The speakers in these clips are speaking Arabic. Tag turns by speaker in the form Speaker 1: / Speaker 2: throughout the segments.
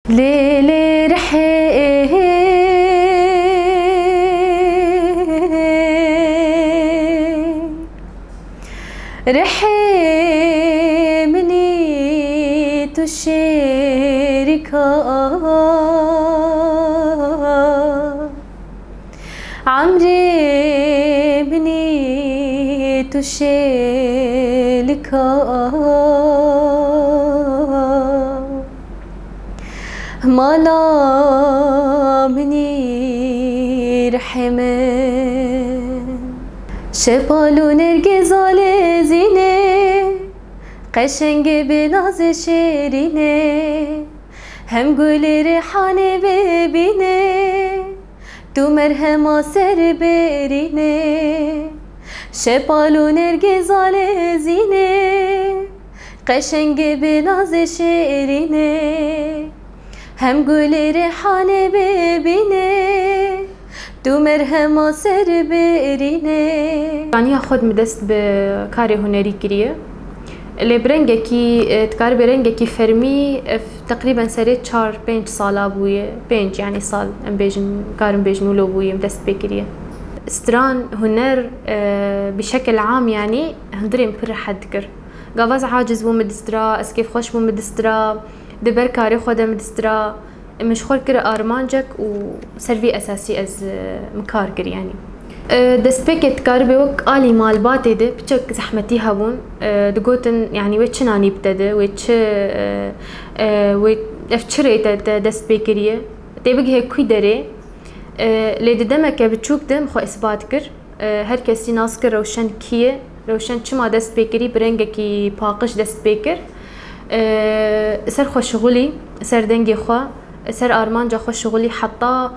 Speaker 1: ليلي رحي رحي مني تشاركها عمري مني تشاركها مالا مني رحمن شبالو نرگز آل زینه قشنگ به ناز شیرینه هم گل ریحانه ببینه تو مرهم سر برینه شبالو نرگز آل زینه قشنگ به ناز شیرینه هم گل ریحانه ببینه تو مرهم سر برینه.
Speaker 2: يعني خود مدست بكاري هنري كريه اللي برنجكي تكار برنجكي فرمي تقريبا سريت 4-5 سالا بويه 5 يعني صال ام بيجن كارم بيجنو لو بويه مدست بكريه ستران هنر بشكل عام يعني هندري بر حد كر قافز عاجز بو مدسترا اسكيف خوش بو مدسترا دبر كاري خوده مدسترا مشغول كر ارمانجك وسرفي اساسي از مكار كر يعني دست بكت كاربي وك آلي مال باتي ده بچك زحمتي هبون دقوتن يعني ويتش ناني بتده ويتش افتشريت دست بكريه تبقى هيك كوي دري ليد دمك بتشوك دم خو اثبات كر هر كسي ناس كر روشن كيه روشن چما دست بكري برنگكي باقش دست بكر سر خو شغلي سر دنگي خو سر آرمانجا خوش شغلی حتی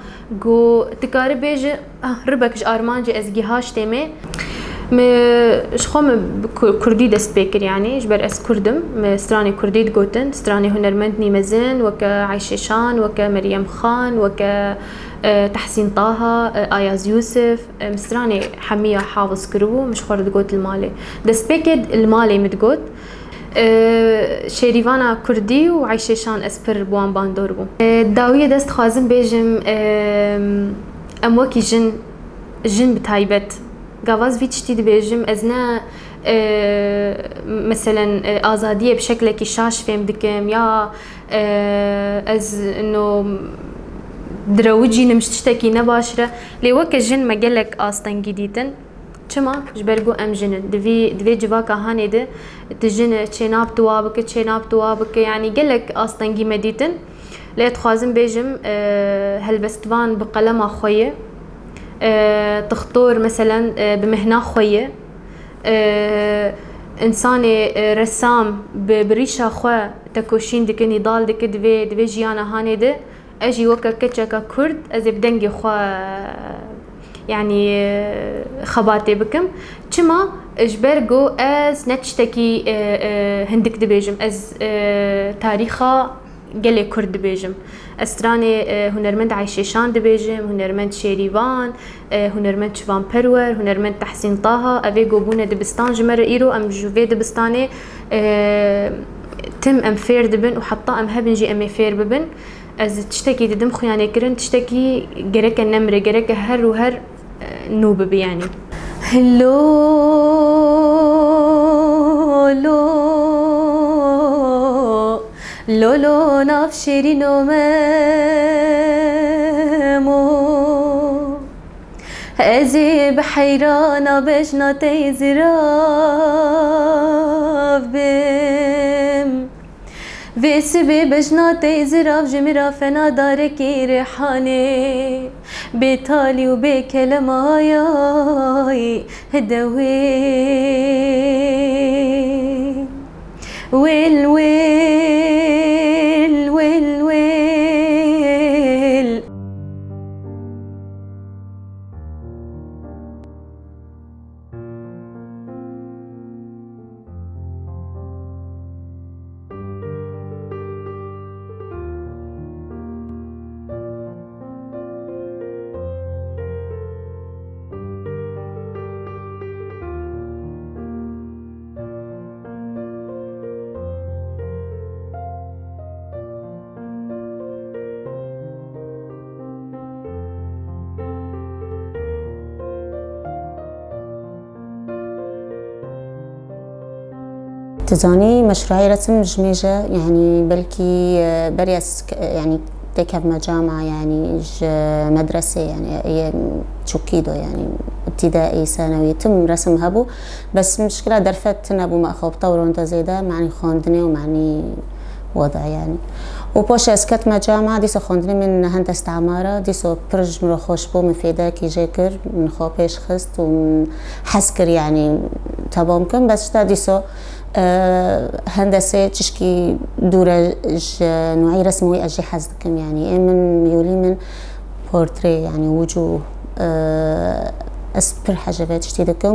Speaker 2: گو تکاری بیج ربکش آرمانجا از گیهاش تیمه شخوم کردی دست بکر يعني جبر اس كردم استراني كردي تقوتن استراني هنرمندني مزن وك عيششان وك مريم خان وك تحسين طه آياز يوسف مستراني حمية حافظ كربو مش خورد قوت المالي دست بكر المالي متقوت شيريفانا كردي وعيششان اسبر بوان باندور بو داوية دست خازم بيجم اموكي جن بتايبت قاواز فيتش تيد بيجم ازنا مثلا ازادية بشكل كشاش فهم دكم يا از انه دروجي نمشتشتكي نباشرة لوك الجن مجلك اصلا جديدا چما جبرگو ام جنن دوی جواکا هاني ده تجن چناب توابك يعني قلك اصلا قيمة ديتن ليت خوازم بيجم هالبستوان بقلم خويه تخطور مثلا بمهنة خويه انساني رسام بريشة خو تكوشين دك نضال دك دوي جيانا هاني ده اجي وكا كتشكا كرد از بدنجي خو يعني خباتي بكم چما اجبرگو از نتشتكي هندك دبيجم از تاريخا قلي كرد دبيجم استراني هنرمند عيششان دبيجم هنرمند شيريفان هنرمند شفان پرور هنرمند تحسين طه اوي قوبونه دبستان جمر ايرو ام جوفي دبستاني تم ام فير دبن وحطا ام هبنجي ام فير ببن از تشتكي ددم خيانه كرن تشتكي جرك النمره جرك هر وهر نوب بيعني
Speaker 1: لو لو لو لو نافشري نوممو ازي بحيرانه بجنا تيزراف بم وسبي بجنا تيزراف جمرا فنا داركي ريحاني بتالي وبكلماي هدوي ويل ويل ويل ويل
Speaker 3: تزاني مشروعي رسم جميجة يعني بلكي بريس يعني تكف جامعة يعني مدرسة يعني تشوكيدو يعني ابتدائي ثانوي يتم رسم هبو بس مشكلة درفت نبو ما أخو بطور انت زيدا معني خوندني ومعني وضع يعني وبوش اسكت ما جامعة ديسو خوندني من هندسة عمارة ديسو برج مرو خوش بو مفيدا كي جاكر من خو بيش خست وحسكر يعني تبامكم بس تا ديسو هندسة تشكي دورة نوعي رسمي أجي حزدكم يعني من ميولي من بورتري يعني وجوه أسبر حاجات تشتيدكم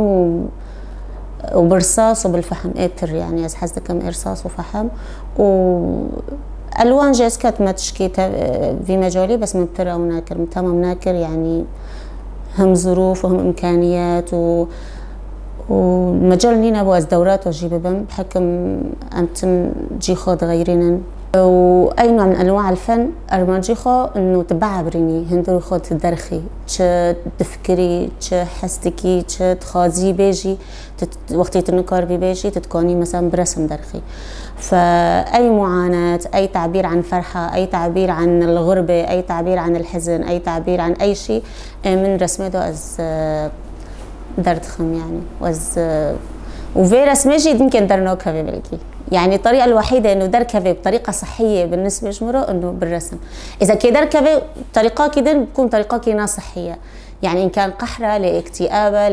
Speaker 3: وبرصاص وبالفحم إبر يعني أز حزدكم إرصاص وفحم وألوان جاسكت ما تشكي في مجالي بس من برا وناكر تمام ناكر يعني هم ظروف وهم إمكانيات والمجال نينا بواز دورات وجيب بم بحكم أمتم جيخو غيرين وأي نوع من أنواع الفن أرمان جيخو إنه تبعبريني هندرو خود تدرخي تش تفكري تش حستكي تش تخازي بيجي وقتي تنكر بيجي تتكوني مثلا برسم درخي فأي معاناة أي تعبير عن فرحة أي تعبير عن الغربة أي تعبير عن الحزن أي تعبير عن أي شيء من رسمته أز دردخم يعني وفي رسمجي يمكن درنوكها بلكي يعني الطريقة الوحيدة إنه دركبه بطريقة صحية بالنسبة لجمره إنه بالرسم إذا كي دركبه بطريقة كده بتكون طريقة كينا صحية يعني إن كان قحرة لاكتئابة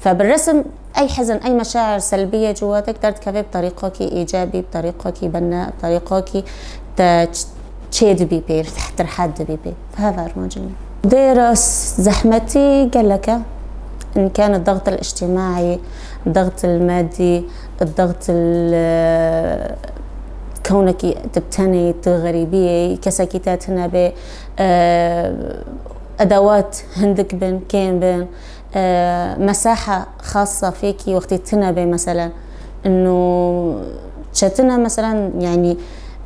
Speaker 3: فبالرسم أي حزن أي مشاعر سلبية جواتك تركبه بطريقة كي إيجابي بطريقة كي بناء بطريقة كي تشيد بيبي تحت حد بيبي فهذا رمجني درس زحمتي قال لك إن كان الضغط الاجتماعي الضغط المادي الضغط كونك تبتني تغريبية كساكيتات هنا ب أدوات هندك بين كين بين مساحة خاصة فيكي وقت تنبي مثلا إنه شاتنا مثلا يعني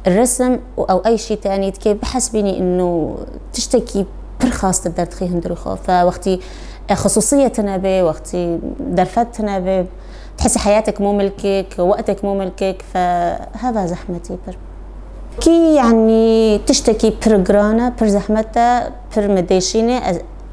Speaker 3: الرسم أو أي شيء تاني كي بحسبيني إنه تشتكي برخاص تقدر تخي هندرخو فوقتي خصوصية تنبي وقتي درفت تنبي تحسي حياتك مو ملكك وقتك مو ملكك فهذا زحمتي كي يعني تشتكي برجرانا برزحمتها برمديشيني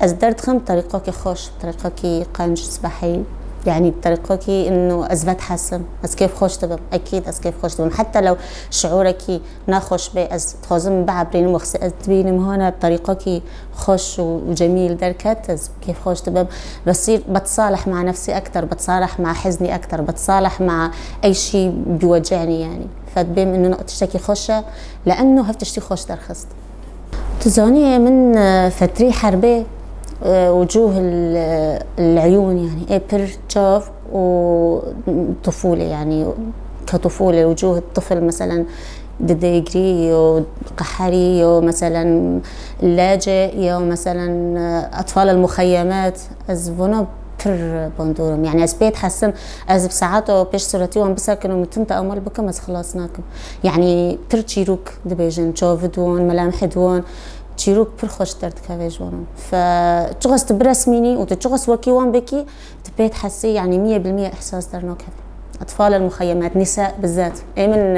Speaker 3: أزدرت خم طريقة كي خوش طريقة كي قانج سباحي يعني بطريقة كي إنه أزبط حسن أز كيف خوش تبم أكيد أز كيف خوش تبم حتى لو شعورك ناخوش بي أز تخازم بعبرين وخس أتبين هنا بطريقة كي خوش وجميل دركت أز كيف خوش تبم بصير بتصالح مع نفسي أكتر بتصالح مع حزني أكتر بتصالح مع أي شيء بيوجعني يعني فتبين إنه تشتكي خوشة لأنه هفتشتي خوش درخست تزاني من فتري حربي وجوه العيون يعني إبر شاف وطفولة يعني كطفولة وجوه الطفل مثلا دديجري وقحري مثلا اللاجئ يو مثلا أطفال المخيمات أزفونا بر بندورم يعني أزبيت حسن أز بساعات بيش صورتي وان بساكنوا متنتا أمال بكم أز خلاصناكم يعني بر تشيروك دبيجن شوف دوان ملامح دوان تشيروك بر خوش درد كافيج وانم فتشغس تبرسميني وتشغس وكيوان بكي تبيت حسي يعني 100% إحساس درنوك أطفال المخيمات نساء بالذات أي من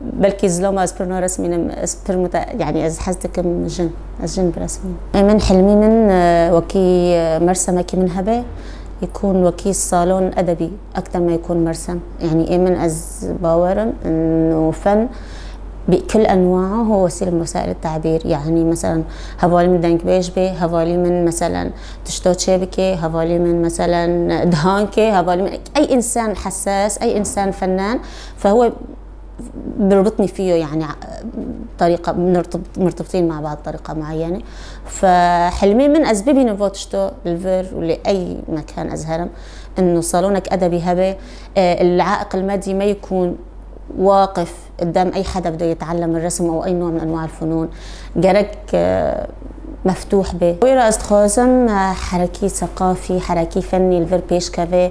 Speaker 3: بلكي زلوما أسبرنا رسمي أسبر يعني أز حزتكم جن أز جن برسمي أي من حلمي من وكي مرسمة كي من هبة يكون وكي صالون أدبي أكثر ما يكون مرسم يعني أي من أز باورم إنه فن بكل أنواعه هو وسيلة من وسائل التعبير يعني مثلا هفالي من دانك بيجبي هفالي من مثلا تشتوت شبكي هفالي من مثلا دهانكي هفالي من أي إنسان حساس أي إنسان فنان فهو بربطني فيه يعني طريقة مرتبطين مع بعض طريقة معينة فحلمي من أسبابي نفوتشتو بالفير ولأي مكان أزهرم إنه صالونك أدبي هبة العائق المادي ما يكون واقف قدام أي حدا بده يتعلم الرسم أو أي نوع من أنواع الفنون جرك مفتوح به ويرا استخازم حركي ثقافي حركي فني الفير بيش كافي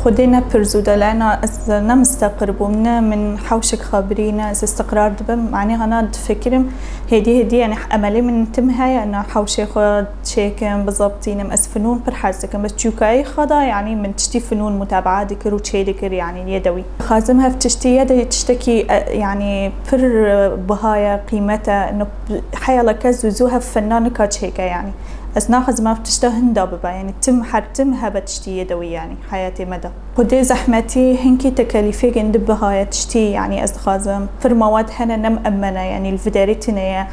Speaker 4: خدينا برزودة لأنا نمستقرب ومنا من حوشك خابرينا استقرار دبم معني أنا تفكرم هدي يعني أملي من تمها أنا حوشي خد شيكم بالضبطين مس فنون برحزكم بس شوكاي خدا يعني من تشتي فنون متابعة ذكر وشي ذكر يعني يدوي خازمها في تشتي يدي تشتكي يعني بر بهايا قيمتها إنه حيلا كزوزوها فنان كاتشيكا يعني أسناخذ ما بتشتهن داببا يعني تم حرتمها بتشتي يدوي يعني حياتي مدى خدي زحمتي هنكي تكاليفي جندب هاي تشتي يعني أزخازم فر مواد هنا نم أمنة يعني الفيداريتنا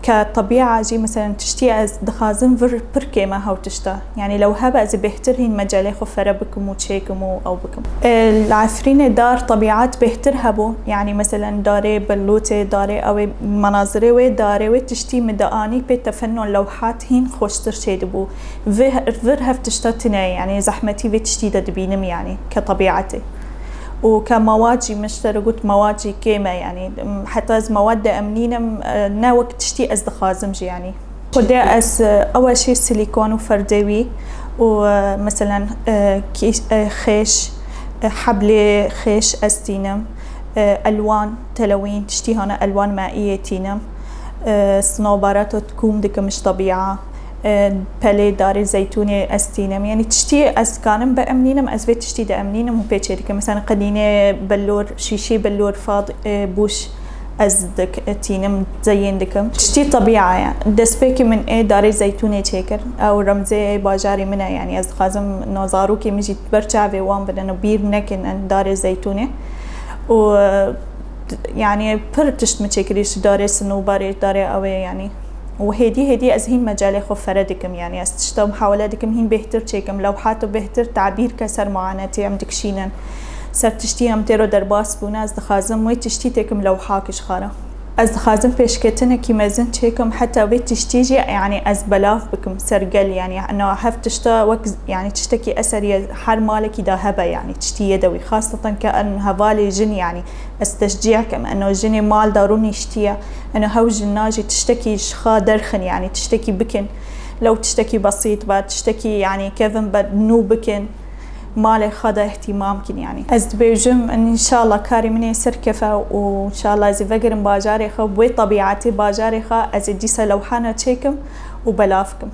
Speaker 4: كطبيعة جي مثلا تشتي أزخازم فر بركي ما هاو تشتا يعني لو هبا إذا بيهتر هين مجالي خفرة بكم وتشيكم أو بكم العفرين دار طبيعات بيهتر هبو يعني مثلا داري بلوتي داري أو مناظري وداري وتشتي مدقاني بتفنن لوحات هين خوشتر شيدبو فر هف تشتا تناي يعني زحمتي في تشتي دبينم يعني كطبيعتي وكمواجي مشتركت مواجي كيمة يعني حتى از مواد أمنينة ناوك تشتي أزدخازمج يعني خدي أس أول شيء سيليكون وفردوي ومثلا خيش حبل خيش أستينم ألوان تلوين تشتي هنا ألوان مائية تينم صنوبرات تكون دك مش طبيعة بله داري زيتوني استينم يعني تشتي اسكانم بامنينم ازوي تشتي دا امنينم وبيتشيك مثلا قدينه بلور شيشي بلور فاض بوش ازدك تينم زين دكم تشتي طبيعه يعني دسبيكي من ايه داري زيتوني تشيكر او رمزي باجاري منها يعني از خازم نظاروكي مجي برچا في وان بدنا بير نكن داري زيتوني و يعني برتشت متشكريش داري سنوباري داري اوي يعني وهدي أزهين مجالي خو فردكم يعني استشتو محاولاتكم هين بهتر تشيكم لوحاتو بهتر تعبير كسر معاناتي عم تكشينن سر تشتي ام تيرو درباس بونا از دخازم وي تشتي تكم لوحاكش خارا از دخازم بيشكتنا كي مازن تشيكم حتى وي تشتيجي يعني از بلاف بكم سرقل يعني انه هف تشتا وقت يعني تشتكي اثر حر مالك اذا هبه يعني تشتي يدوي خاصه كان هبالي جن يعني استشجيعكم انه الجن مال داروني يشتيا انه هوج الناجي تشتكي شخا درخن يعني تشتكي بكن لو تشتكي بسيط بعد تشتكي يعني كيفن بدنو بكن مالي خدا اهتمامكن يعني از بيجم ان شاء الله كاري مني سركفه وان شاء الله زي فقر باجاري خو بوي طبيعتي باجاري خا از ديسا لوحانه تشيكم وبلافكم